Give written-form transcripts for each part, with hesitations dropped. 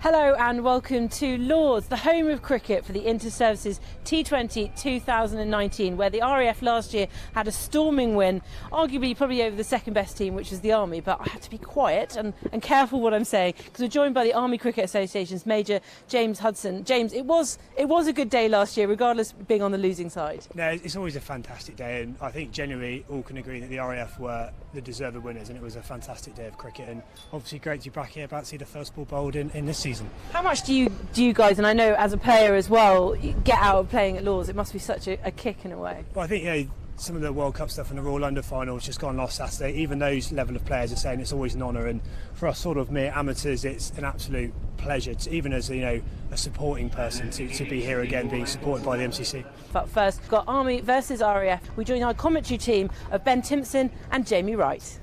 Hello and welcome to Lords, the home of cricket for the Inter-Services T20 2019, where the RAF last year had a storming win, arguably probably over the second best team, which was the Army. But I have to be quiet and careful what I'm saying, because we're joined by the Army Cricket Association's Major James Hudson. James, it was a good day last year, regardless of being on the losing side. No, it's always a fantastic day, and I think generally all can agree that the RAF were the deserved winners, and it was a fantastic day of cricket, and obviously great to be back here, about to see the first ball bowled in this season. How much do you guys, and I know as a player as well, get out of playing at Lords? It must be such a kick in a way. Well, I think some of the World Cup stuff and the Royal London final has just gone last Saturday. Even those level of players are saying it's always an honour, and for us sort of mere amateurs, it's an absolute pleasure, even as a supporting person, to be here again, being supported by the MCC. But first, we've got Army versus RAF. We join our commentary team of Ben Timpson and Jamie Wright.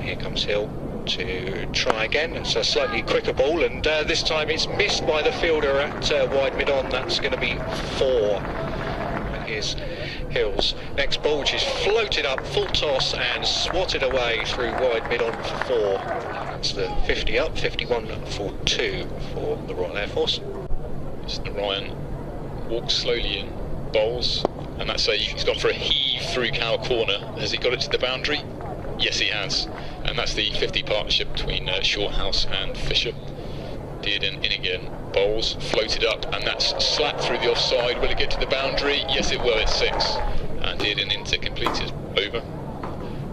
Here comes Hill to try again. It's a slightly quicker ball, and this time it's missed by the fielder at wide mid-on. That's going to be 4. And here's Hill's next ball, which is floated up, full toss, and swatted away through wide mid-on for 4. That's the 50 up, 51 for 2 for the Royal Air Force. It's Ryan walks slowly in, bowls, and he's gone for a heave through cow corner. Has he got it to the boundary? Yes, he has, and that's the 50 partnership between Shorthouse and Fisher. Dearden in again, bowls, floated up, and that's slapped through the offside. Will it get to the boundary? Yes, it will. It's 6, and Dearden in to complete his over.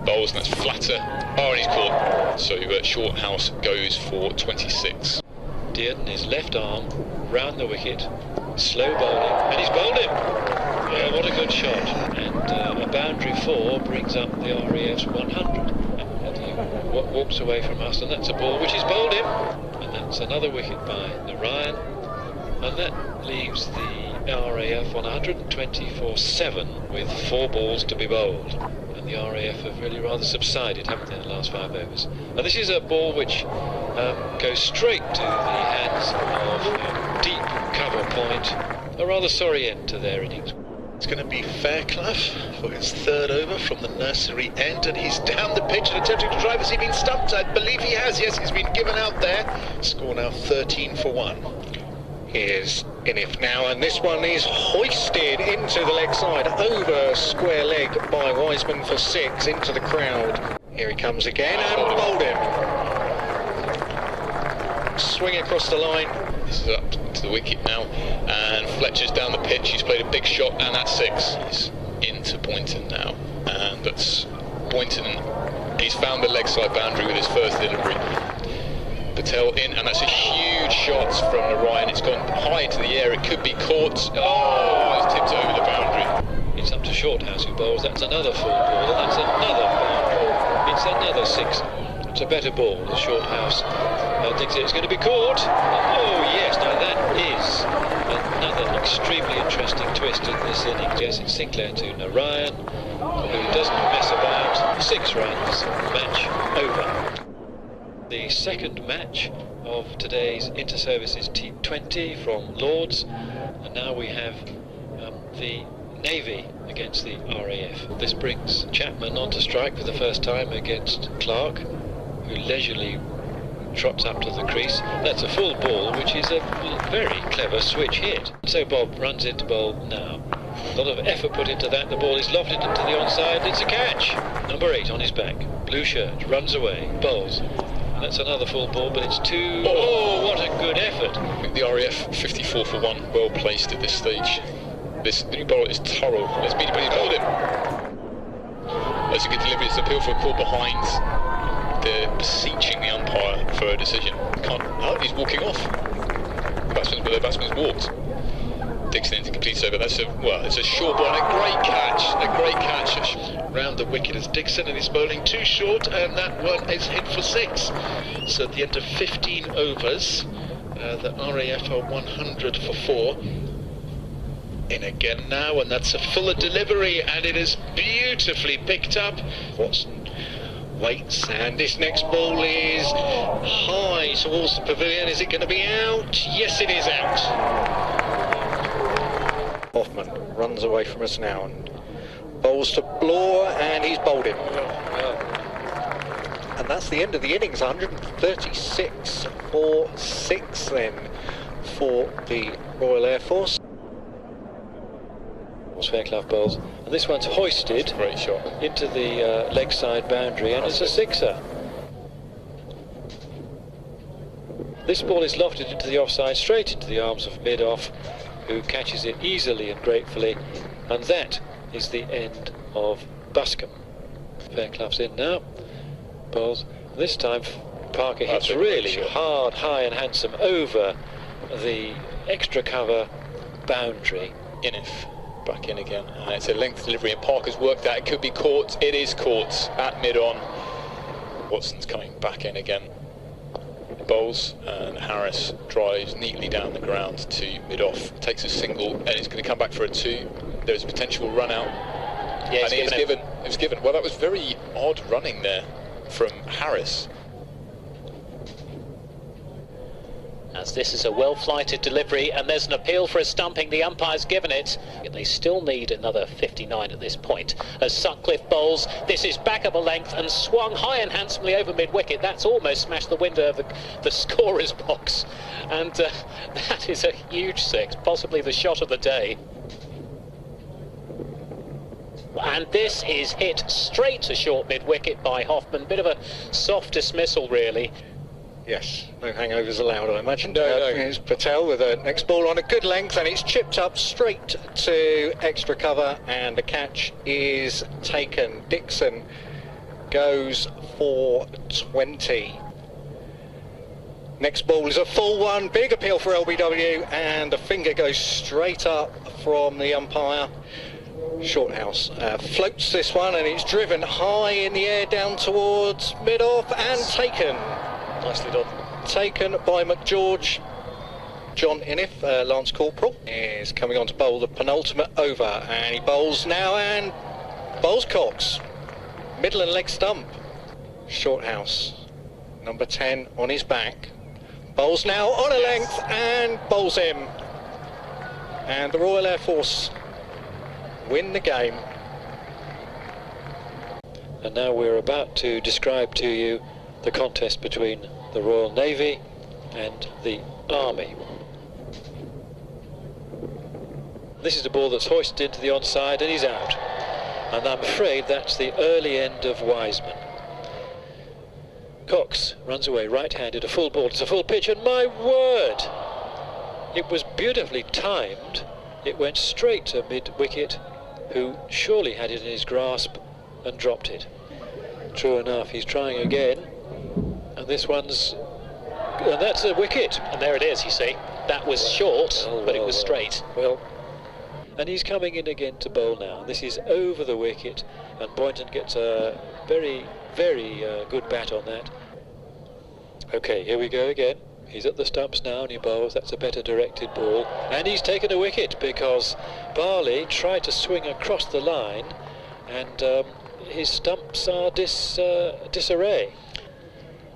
Bowls, and that's flatter. Oh, and he's caught. So Shorthouse goes for 26. Dearden, his left arm round the wicket, slow bowling, and he's bowled him. Yeah, what a good shot. And a boundary 4 brings up the RAF's 100. And he walks away from us, and that's a ball which is bowled him. And that's another wicket by Narayan. And that leaves the RAF on 120 for 7 with 4 balls to be bowled. And the RAF have really rather subsided, haven't they, in the last 5 overs. And this is a ball which goes straight to the hands of deep cover point. A rather sorry end to their innings. It's going to be Fairclough for his 3rd over from the nursery end, and he's down the pitch and attempting to drive. Has he been stumped? I believe he has. Yes, he's been given out there. Score now 13 for 1. Here's Inif now, and this one is hoisted into the leg side, over square leg by Wiseman for 6, into the crowd. Here he comes again, and bowled him. Swing across the line. This is up to the wicket now, and Fletcher's down the pitch. He's played a big shot, and that's 6. He's into Boynton now, and that's Boynton. He's found the leg side boundary with his first delivery. Patel in, and that's a huge shot from Narayan. It's gone high into the air. It could be caught. Oh, it's tipped over the boundary. It's up to Shorthouse who bowls. That's another full ball. That's another boundary. It's another 6. It's a better ball. The Shorthouse thinks it's going to be caught. Oh yes, now that is another extremely interesting twist in this innings. Yes, it's Sinclair to Narayan, who doesn't mess about. 6 runs, match over. The second match of today's Inter-Services T20 from Lords, and now we have the Navy against the RAF. This brings Chapman onto strike for the first time against Clark, who leisurely trots up to the crease. That's a full ball, which is a very clever switch hit. So Bob runs into bowl now. A lot of effort put into that. The ball is lofted into the onside. It's a catch. Number 8 on his back. Blue shirt runs away, bowls. That's another full ball, but it's 2. Oh, what a good effort. I think the RAF 54 for 1, well placed at this stage. The new bowler is Turrell. Let's meet him, but he's bowled him. That's a good delivery. It's an appeal for a call behind. They're beseeching the umpire for a decision. He's walking off. The batsman's walked. Dixon into complete over. It's a short ball and a great catch. Round the wicket is Dixon, and he's bowling 2 short, and that one is hit for 6. So at the end of 15 overs, the RAF are 100 for 4. In again now, and that's a fuller delivery, and it is beautifully picked up. Watson waits, and this next ball is high towards the pavilion. Is it going to be out? Yes, it is out. Hoffman runs away from us now and bowls to Bloor, and he's bowled him. and that's the end of the innings. 136 for 6 then for the Royal Air Force. Fairclough bowls, and this one's hoisted Great shot. into the leg side boundary, and it's a sixer. This ball is lofted into the offside, straight into the arms of mid-off, who catches it easily and gratefully, and that is the end of Buscombe. Fairclough's in now, bowls. This time Parker hits really hard, high and handsome over the extra cover boundary. Inif back in again, and it's a length delivery, and Parker's worked that it could be caught. It is caught at mid-on. Watson's coming back in again. Bowls, and Harris drives neatly down the ground to mid-off, takes a single, and it's going to come back for a 2. There's a potential run out. Yeah, and it was given. Well, that was very odd running there from Harris. As this is a well-flighted delivery, and there's an appeal for a stumping. The umpire's given it. They still need another 59 at this point. As Sutcliffe bowls, this is back of a length and swung high and handsomely over mid-wicket. That's almost smashed the window of the scorer's box. And that is a huge 6, possibly the shot of the day. And this is hit straight to short mid-wicket by Hoffman. Bit of a soft dismissal, really. Yes, no hangovers allowed, I imagine. No. Here's Patel with a next ball on a good length, and it's chipped up straight to extra cover, and the catch is taken. Dixon goes for 20. Next ball is a full one, big appeal for LBW, and the finger goes straight up from the umpire. Shorthouse floats this one, and it's driven high in the air down towards mid-off and taken. Nicely done. Taken by McGeorge. John Inif, Lance Corporal, is coming on to bowl the penultimate over, and he bowls now and bowls Cox. Middle and leg stump. Shorthouse, number 10 on his back. Bowls now on a length and bowls him. And the Royal Air Force win the game. And now we're about to describe to you the contest between the Royal Navy and the Army. This is a ball that's hoisted into the onside, and he's out. And I'm afraid that's the early end of Wiseman. Cox runs away right-handed, a full ball, it's a full pitch, and my word! It was beautifully timed. It went straight to mid-wicket, who surely had it in his grasp and dropped it. True enough, he's trying again. And this one's, and that's a wicket. And there it is, you see. That was short, but it was straight. Well, and he's coming in again to bowl now. This is over the wicket, and Boynton gets a very, very good bat on that. Okay, here we go again. He's at the stumps now, and he bowls. That's a better directed ball. And he's taken a wicket because Barley tried to swing across the line, and his stumps are disarray.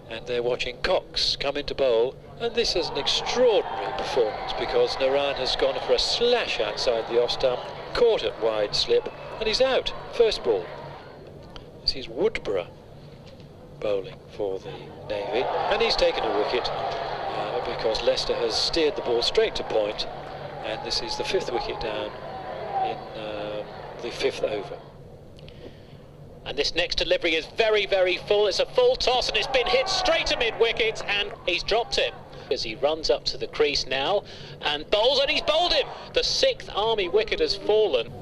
And they're watching Cox come into bowl, and this is an extraordinary performance because Naran has gone for a slash outside the off stump, caught at wide slip, and he's out. First ball. This is Woodborough bowling for the Navy, and he's taken a wicket because Leicester has steered the ball straight to point, and this is the 5th wicket down in the 5th over. And this next delivery is very, very full. It's a full toss, and it's been hit straight to mid-wicket, and he's dropped it. As he runs up to the crease now, and bowls, and he's bowled him! The 6th Army wicket has fallen.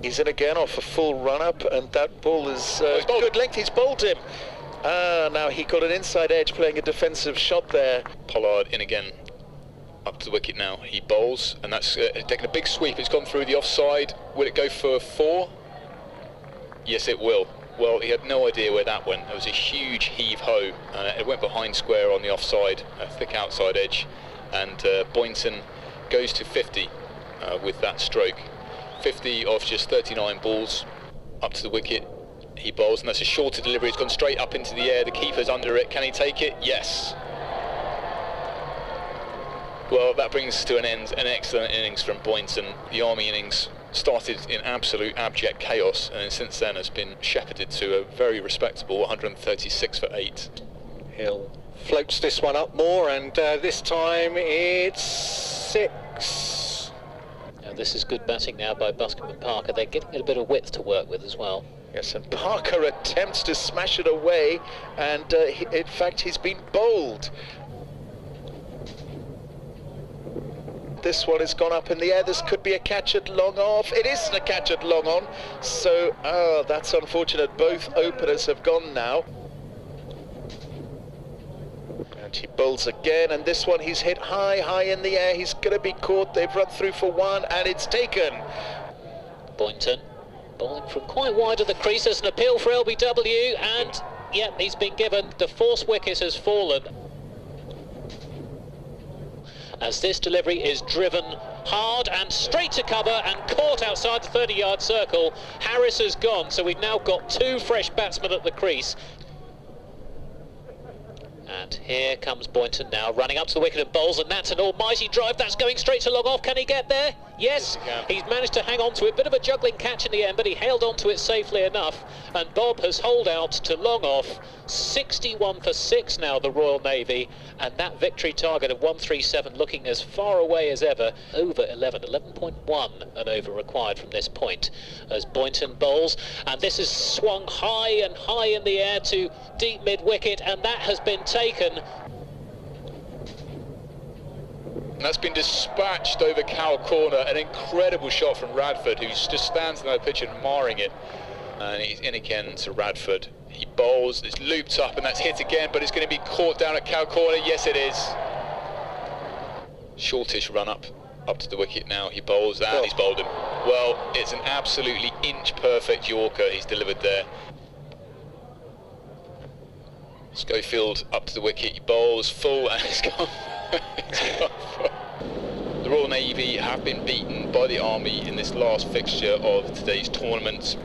He's in again off a full run-up, and that ball is good length. He's bowled him. Now he got an inside edge playing a defensive shot there. Pollard in again, up to the wicket now. He bowls, and that's taking a big sweep. It's gone through the offside. Will it go for 4? Yes, it will. Well, he had no idea where that went. It was a huge heave-ho. It went behind square on the offside, a thick outside edge, and Boynton goes to 50 with that stroke. 50 off just 39 balls up to the wicket. He bowls, and that's a shorter delivery. It's gone straight up into the air. The keeper's under it. Can he take it? Yes. Well, that brings to an end an excellent innings from Boynton. The Army innings started in absolute abject chaos, and since then has been shepherded to a very respectable 136 for 8. Hill floats this one up more, and this time it's 6. Now this is good batting now by Buskett and Parker. They're getting a bit of width to work with as well. Yes, and Parker attempts to smash it away, and in fact he's been bowled. This one has gone up in the air. This could be a catch at long off. It isn't a catch at long on, so that's unfortunate. Both openers have gone now. And he bowls again, and this one he's hit high in the air. He's going to be caught. They've run through for 1, and it's taken. Boynton bowling from quite wide of the crease. There's an appeal for LBW, and yeah, he's been given. The force wicket has fallen, as this delivery is driven hard and straight to cover and caught outside the 30-yard circle. Harris has gone, so we've now got 2 fresh batsmen at the crease. And here comes Boynton now, running up to the wicket and bowls, and that's an almighty drive. That's going straight to long off. Can he get there? Yes, he's managed to hang on to it. Bit of a juggling catch in the end, but he held on to it safely enough. And Bob has holed out to long off. 61 for 6 now, the Royal Navy, and that victory target of 137 looking as far away as ever. Over 11.1 an over required from this point as Boynton bowls, and this is swung high in the air to deep mid-wicket, and that has been taken. And that's been dispatched over Cow Corner. An incredible shot from Radford, who just stands in the pitch admiring it. And he's in again to Radford. He bowls, it's looped up, and that's hit again, but it's going to be caught down at Cow Corner. Yes, it is. Shortish run up to the wicket now. He bowls that, and he's bowled him. Well, it's an absolutely inch-perfect Yorker he's delivered there. Schofield up to the wicket, he bowls full, and it's gone. The Royal Navy have been beaten by the Army in this last fixture of today's tournament.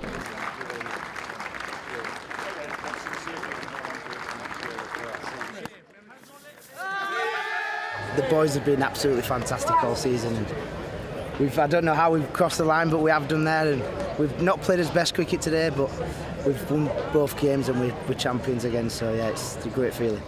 The boys have been absolutely fantastic all season. And I don't know how we've crossed the line, but we have done there. And we've not played as best cricket today, but we've won both games and we're champions again. So yeah, it's a great feeling.